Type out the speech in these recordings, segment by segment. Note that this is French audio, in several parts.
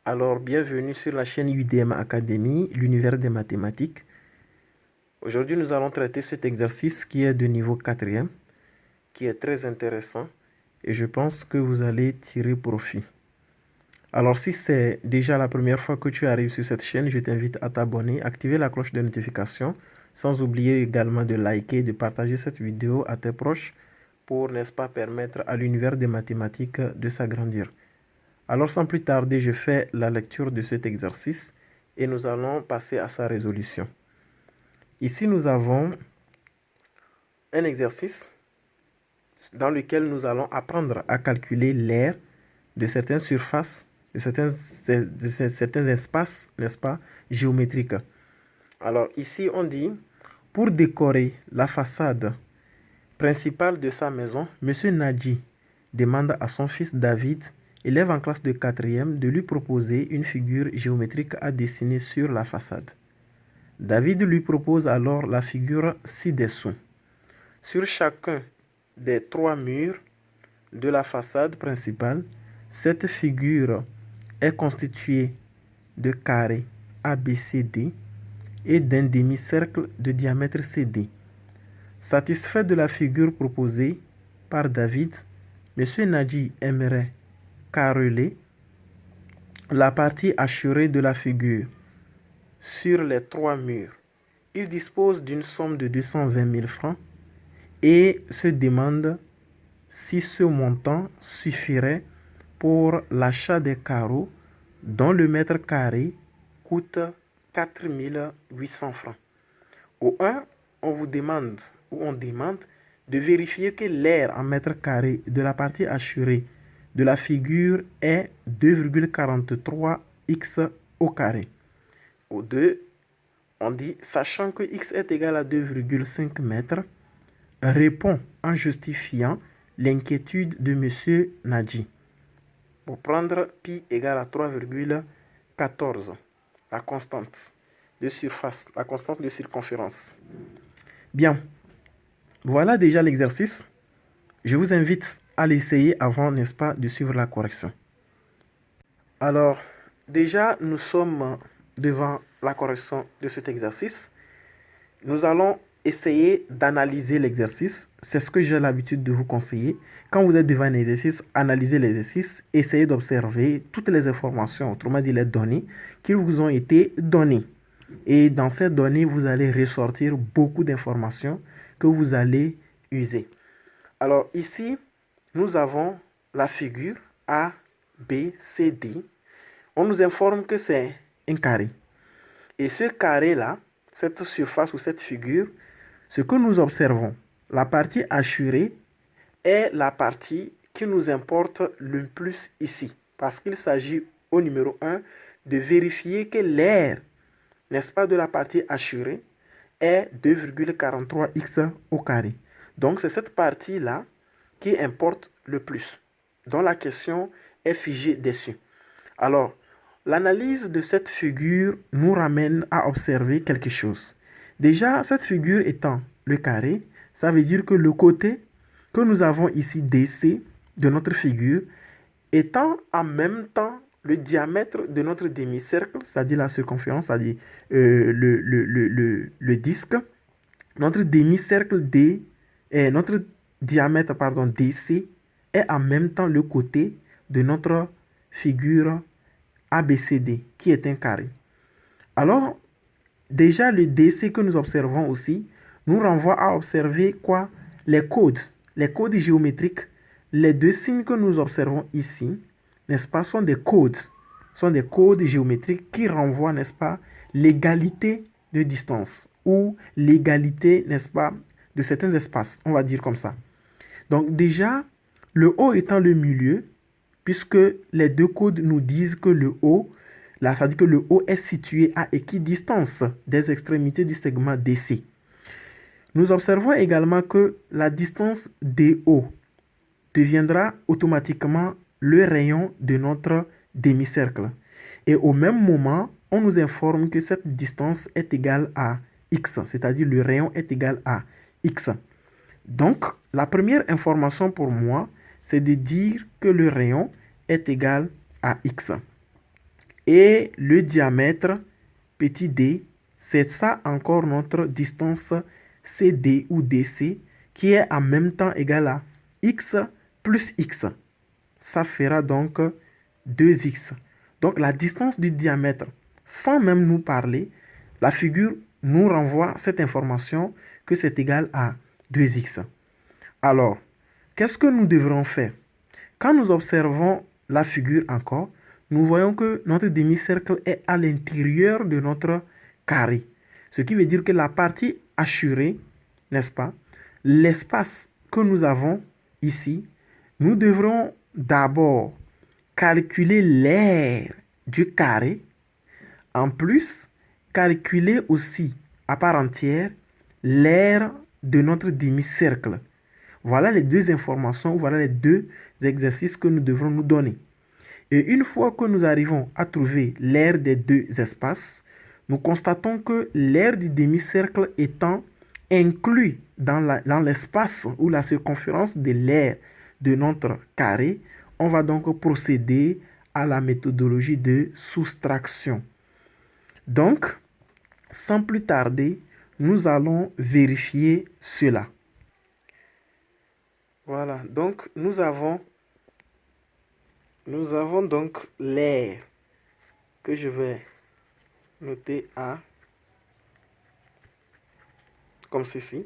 Alors, bienvenue sur la chaîne UDM Academy, l'univers des mathématiques. Aujourd'hui, nous allons traiter cet exercice qui est de niveau 4e, qui est très intéressant et je pense que vous allez tirer profit. Alors, si c'est déjà la première fois que tu arrives sur cette chaîne, je t'invite à t'abonner, activer la cloche de notification, sans oublier également de liker et de partager cette vidéo à tes proches pour, n'est-ce pas, permettre à l'univers des mathématiques de s'agrandir. Alors sans plus tarder, je fais la lecture de cet exercice et nous allons passer à sa résolution. Ici, nous avons un exercice dans lequel nous allons apprendre à calculer l'aire de certaines surfaces, de certains espaces, n'est-ce pas, géométriques. Alors ici, on dit, pour décorer la façade principale de sa maison, M. Nadji demande à son fils David, élève en classe de 4e, de lui proposer une figure géométrique à dessiner sur la façade. David lui propose alors la figure ci-dessous. Sur chacun des 3 murs de la façade principale, cette figure est constituée de carrés ABCD et d'un demi-cercle de diamètre CD. Satisfait de la figure proposée par David, M. Nadji aimerait carreler la partie hachurée de la figure sur les 3 murs. Il dispose d'une somme de 220 000 francs et se demande si ce montant suffirait pour l'achat des carreaux dont le mètre carré coûte 4 800 francs. Au 1, on demande de vérifier que l'aire en mètre carré de la partie hachurée de la figure est 2,43 x au carré. Au 2, on dit, sachant que x est égal à 2,5 mètres, répond en justifiant l'inquiétude de M. Nadji. Pour prendre pi égale à 3,14, la constante de surface, la constante de circonférence. Bien, voilà déjà l'exercice. Je vous invite à l'essayer avant, n'est-ce pas, de suivre la correction. Alors, déjà, nous sommes devant la correction de cet exercice. Nous allons essayer d'analyser l'exercice. C'est ce que j'ai l'habitude de vous conseiller. Quand vous êtes devant un exercice, analysez l'exercice. Essayez d'observer toutes les informations, autrement dit les données, qui vous ont été données. Et dans ces données, vous allez ressortir beaucoup d'informations que vous allez user. Alors ici, nous avons la figure A, B, C, D. On nous informe que c'est un carré. Et ce carré-là, cette surface ou cette figure, ce que nous observons, la partie hachurée est la partie qui nous importe le plus ici. Parce qu'il s'agit au numéro 1 de vérifier que l'aire, n'est-ce pas, de la partie hachurée est 2,43 x au carré. Donc c'est cette partie-là qui importe le plus, dont la question est figée dessus. Alors, l'analyse de cette figure nous ramène à observer quelque chose. Déjà, cette figure étant le carré, ça veut dire que le côté que nous avons ici DC de notre figure étant en même temps le diamètre de notre demi-cercle, c'est-à-dire la circonférence, c'est-à-dire le disque, notre demi-cercle D, notre diamètre DC est en même temps le côté de notre figure ABCD, qui est un carré. Alors, déjà le DC que nous observons aussi, nous renvoie à observer quoi? Les codes géométriques. Les deux signes que nous observons ici, n'est-ce pas, sont des codes géométriques qui renvoient, n'est-ce pas, l'égalité de distance ou l'égalité, n'est-ce pas, de certains espaces, on va dire comme ça. Donc déjà, le haut étant le milieu, puisque les deux codes nous disent que le haut, c'est-à-dire que le haut est situé à équidistance des extrémités du segment DC. Nous observons également que la distance DO deviendra automatiquement le rayon de notre demi-cercle. Et au même moment, on nous informe que cette distance est égale à x, c'est-à-dire le rayon est égal à x. Donc, la première information pour moi, c'est de dire que le rayon est égal à x. Et le diamètre, petit d, c'est ça encore notre distance CD ou DC qui est en même temps égale à x plus x. Ça fera donc 2x. Donc la distance du diamètre, sans même nous parler, la figure nous renvoie cette information que c'est égal à 2x. Alors, qu'est-ce que nous devrons faire? Quand nous observons la figure encore, nous voyons que notre demi-cercle est à l'intérieur de notre carré. Ce qui veut dire que la partie assurée, n'est-ce pas, l'espace que nous avons ici, nous devrons d'abord calculer l'aire du carré. En plus, calculer aussi à part entière l'aire de notre demi-cercle. Voilà les deux informations, voilà les deux exercices que nous devrons nous donner. Et une fois que nous arrivons à trouver l'aire des deux espaces, nous constatons que l'aire du demi-cercle étant inclus dans l'espace ou la circonférence de l'aire de notre carré, on va donc procéder à la méthodologie de soustraction. Donc, sans plus tarder, nous allons vérifier cela. Voilà, donc nous avons donc l'aire que je vais noter A comme ceci.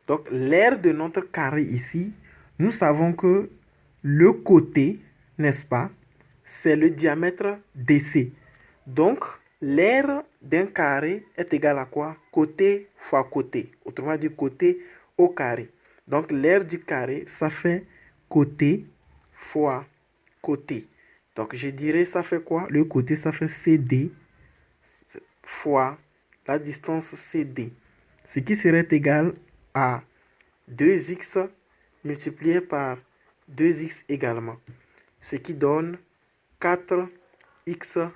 Donc l'aire de notre carré ici, nous savons que le côté, n'est-ce pas, c'est le diamètre DC. Donc l'aire d'un carré est égal à quoi? Côté fois côté. Autrement dit, côté au carré. Donc l'aire du carré, ça fait côté fois côté. Donc je dirais ça fait quoi? Le côté, ça fait CD fois la distance CD. Ce qui serait égal à 2x multiplié par 2x également. Ce qui donne 4x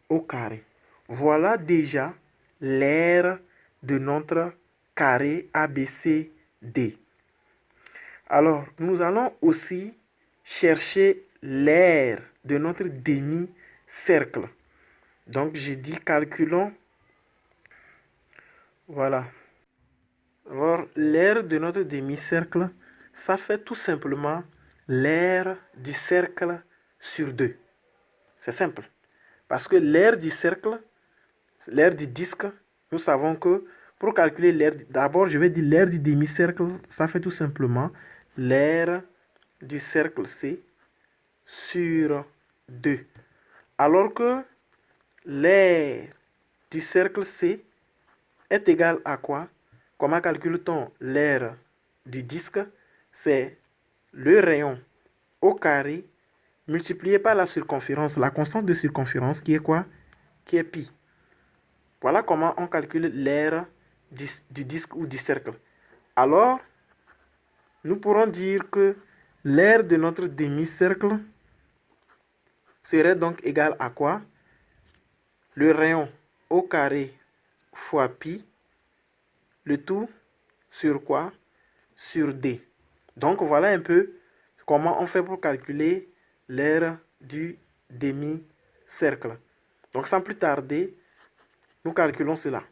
au carré. Voilà déjà l'aire de notre carré ABCD. Alors, nous allons aussi chercher l'aire de notre demi-cercle. Donc, j'ai dit calculons. Voilà. Alors, l'aire de notre demi-cercle, ça fait tout simplement l'aire du cercle sur 2. C'est simple. Parce que l'aire du cercle, l'aire du disque, nous savons que pour calculer l'aire, d'abord je vais dire l'aire du demi-cercle, ça fait tout simplement l'aire du cercle C sur 2. Alors que l'aire du cercle C est égale à quoi? Comment calcule-t-on l'aire du disque? C'est le rayon au carré multiplié par la circonférence, la constante de circonférence qui est quoi? Qui est pi. Voilà comment on calcule l'aire du disque ou du cercle. Alors, nous pourrons dire que l'aire de notre demi-cercle serait donc égal à quoi? Le rayon au carré fois pi, le tout sur quoi? Sur d. Donc voilà un peu comment on fait pour calculer l'aire du demi-cercle. Donc sans plus tarder, nous calculons cela.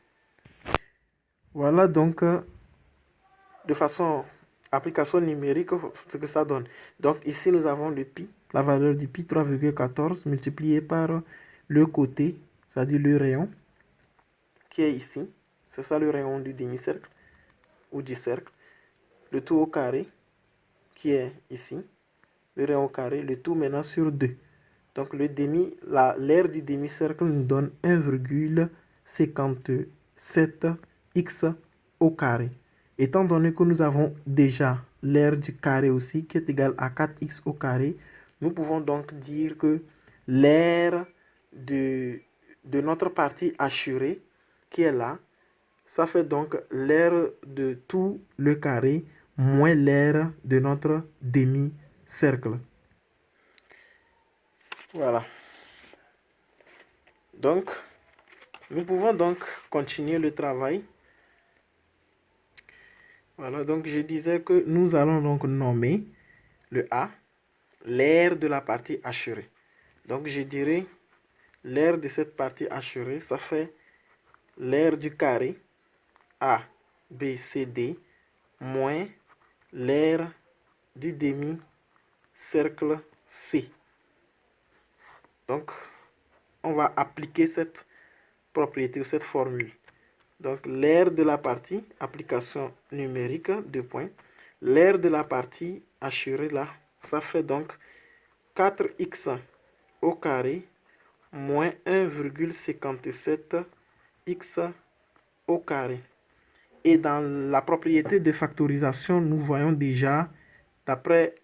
Voilà donc de façon application numérique ce que ça donne. Donc ici nous avons le pi, la valeur du pi 3,14 multiplié par le côté, c'est-à-dire le rayon qui est ici. C'est ça le rayon du demi-cercle ou du cercle. Le tout au carré qui est ici. Le rayon au carré, le tout maintenant sur 2. Donc l'aire du demi-cercle nous donne 1,57x au carré. Étant donné que nous avons déjà l'aire du carré aussi qui est égal à 4x au carré, nous pouvons donc dire que l'aire de notre partie assurée qui est là, ça fait donc l'aire de tout le carré moins l'aire de notre demi-cercle. Voilà. Donc, nous pouvons donc continuer le travail. Voilà, donc je disais que nous allons donc nommer le A, l'aire de la partie assurée. Donc je dirais L'aire de cette partie hachurée, ça fait l'aire du carré A, B, C, D, moins l'aire du demi-cercle C. Donc, on va appliquer cette propriété ou cette formule. Donc, l'aire de la partie, application numérique, 2 points. L'aire de la partie hachurée, là, ça fait donc 4x au carré moins 1,57x au carré. Et dans la propriété de factorisation, nous voyons déjà, d'après,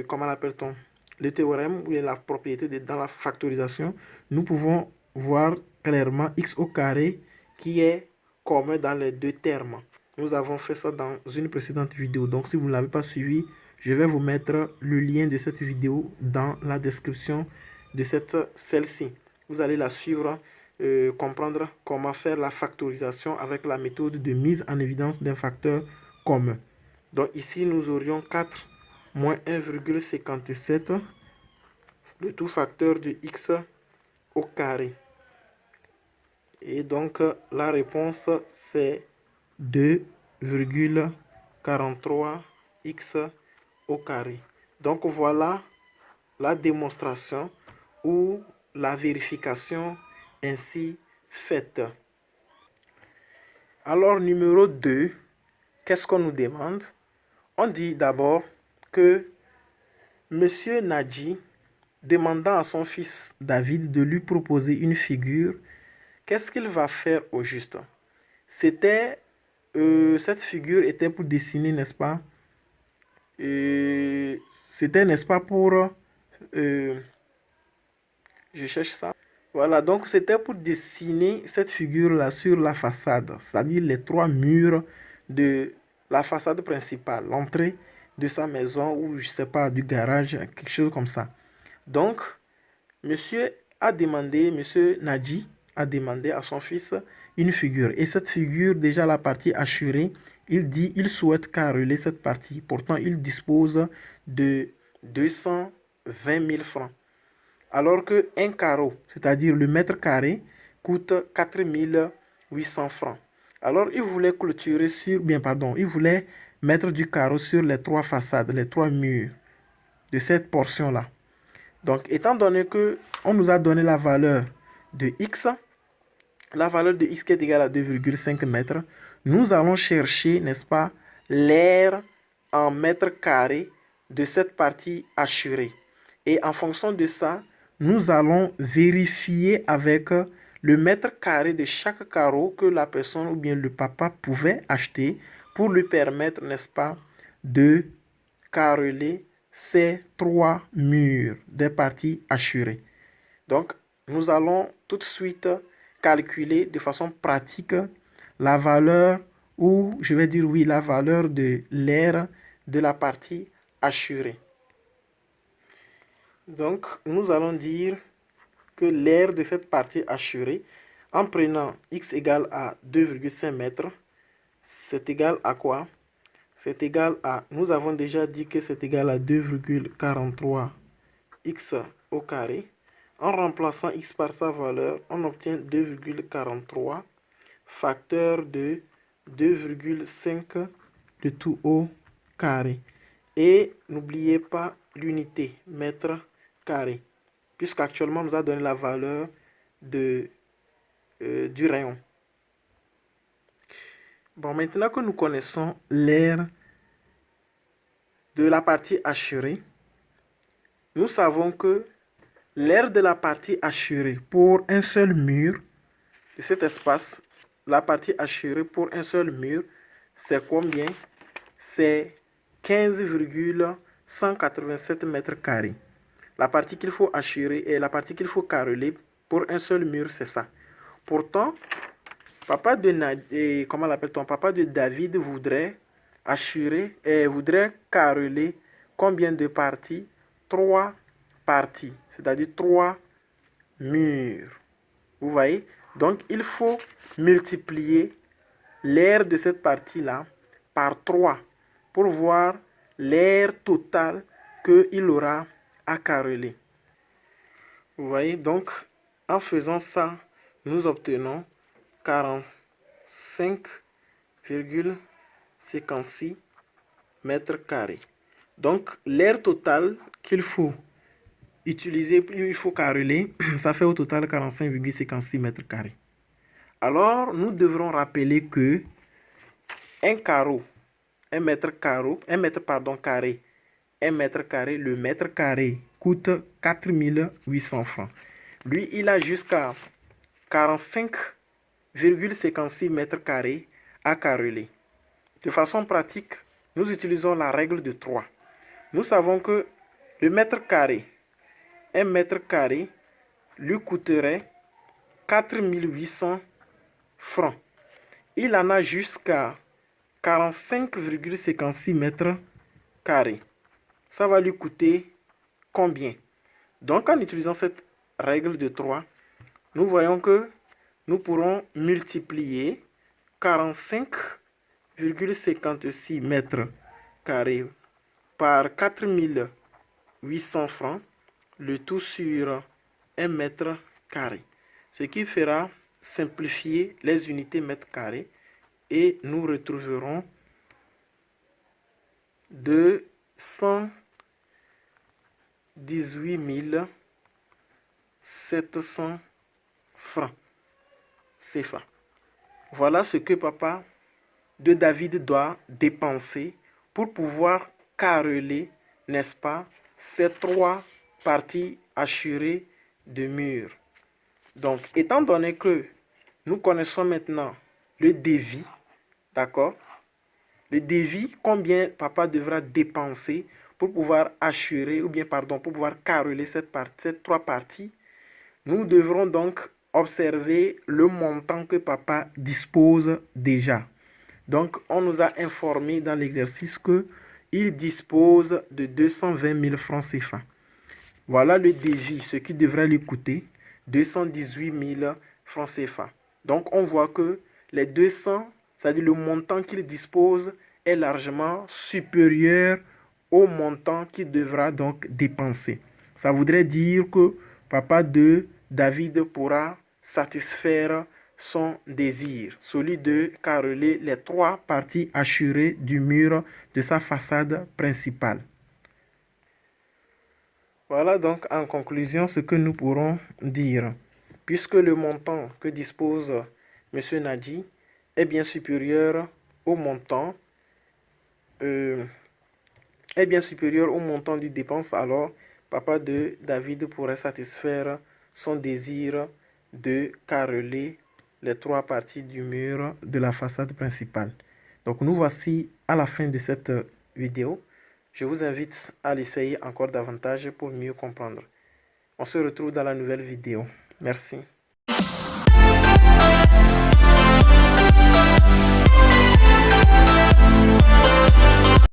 comment l'appelle-t-on, le théorème ou la propriété dans la factorisation, nous pouvons voir clairement x au carré qui est commun dans les deux termes. Nous avons fait ça dans une précédente vidéo. Donc, si vous ne l'avez pas suivi, je vais vous mettre le lien de cette vidéo dans la description de celle-ci. Vous allez la suivre, comprendre comment faire la factorisation avec la méthode de mise en évidence d'un facteur commun. Donc ici, nous aurions 4 moins 1,57, le tout facteur de x au carré. Et donc, la réponse, c'est 2,43x au carré. Donc, voilà la démonstration ou la vérification ainsi faite. Alors, numéro 2, qu'est-ce qu'on nous demande? On dit d'abord que Monsieur Nadji, demandant à son fils David de lui proposer une figure, qu'est-ce qu'il va faire au juste? Cette figure était pour dessiner, n'est-ce pas? C'était, n'est-ce pas, pour... je cherche ça. Voilà, donc c'était pour dessiner cette figure-là sur la façade, c'est-à-dire les 3 murs de la façade principale, l'entrée de sa maison ou, je sais pas, du garage, quelque chose comme ça. Donc, monsieur Nadji a demandé à son fils une figure. Et cette figure, déjà la partie hachurée, il dit il souhaite carreler cette partie. Pourtant, il dispose de 220 000 francs. Alors qu'un carreau, c'est-à-dire le mètre carré, coûte 4 800 francs. Alors, il voulait clôturer il voulait mettre du carreau sur les 3 façades, les 3 murs de cette portion-là. Donc, étant donné que on nous a donné la valeur de x qui est égale à 2,5 mètres, nous allons chercher, n'est-ce pas, l'aire en mètres carrés de cette partie hachurée. Et en fonction de ça, nous allons vérifier avec le mètre carré de chaque carreau que la personne ou bien le papa pouvait acheter pour lui permettre, n'est-ce pas, de carreler ces 3 murs des parties hachurées. Donc, nous allons tout de suite calculer de façon pratique la valeur, ou je vais dire oui, la valeur de l'aire de la partie hachurée. Donc, nous allons dire que l'aire de cette partie hachurée, en prenant x égale à 2,5 mètres, c'est égal à quoi? C'est égal à, nous avons déjà dit que c'est égal à 2,43 x au carré. En remplaçant x par sa valeur, on obtient 2,43 facteur de 2,5 de tout au carré. Et n'oubliez pas l'unité, mètre carré, puisqu'actuellement, on nous a donné la valeur du rayon. Bon, maintenant que nous connaissons l'aire de la partie hachurée, nous savons que l'aire de la partie hachurée pour un seul mur de cet espace, la partie hachurée pour un seul mur, c'est combien? C'est 15,187 mètres carrés. La partie qu'il faut hachurer et la partie qu'il faut carreler pour un seul mur, c'est ça. Pourtant, papa de David voudrait hachurer et voudrait carreler combien de parties? 3 parties, c'est-à-dire 3 murs. Vous voyez? Donc, il faut multiplier l'aire de cette partie-là par 3 pour voir l'aire totale qu'il aura à carreler. Vous voyez? Donc, En faisant ça, nous obtenons 45,56 mètres carrés. Donc, l'air total qu'il faut utiliser, il faut carreler, ça fait au total 45,56 mètres carrés. Alors, nous devrons rappeler que un mètre carré, le mètre carré coûte 4800 francs. Lui, il a jusqu'à 45,56 mètres carrés à carreler. De façon pratique, nous utilisons la règle de 3. Nous savons que le mètre carré, un mètre carré, lui coûterait 4800 francs. Il en a jusqu'à 45,56 mètres carrés. Ça va lui coûter combien? Donc, en utilisant cette règle de 3, nous voyons que nous pourrons multiplier 45,56 mètres carrés par 4800 francs, le tout sur 1 mètre carré. Ce qui fera simplifier les unités mètres carrés et nous retrouverons 218 700 francs CFA. Voilà ce que papa de David doit dépenser pour pouvoir carreler, n'est-ce pas, ces 3 parties hachurées de murs. Donc, étant donné que nous connaissons maintenant le devis, d'accord? Le devis, combien papa devra dépenser pour pouvoir hachurer, pour pouvoir carreler ces 3 parties, nous devrons donc observer le montant que papa dispose déjà. Donc, on nous a informé dans l'exercice qu'il dispose de 220 000 francs CFA. Voilà le devis, ce qui devrait lui coûter 218 000 francs CFA. Donc, on voit que les 200, c'est-à-dire le montant qu'il dispose, est largement supérieur au montant qu'il devra donc dépenser. Ça voudrait dire que papa de David pourra satisfaire son désir, celui de carreler les 3 parties hachurées du mur de sa façade principale. Voilà donc en conclusion ce que nous pourrons dire. Puisque le montant que dispose M. Nadji est bien supérieur au montant du dépense, alors papa de David pourrait satisfaire son désir de carreler les 3 parties du mur de la façade principale. Donc nous voici à la fin de cette vidéo. Je vous invite à l'essayer encore davantage pour mieux comprendre. On se retrouve dans la nouvelle vidéo. Merci.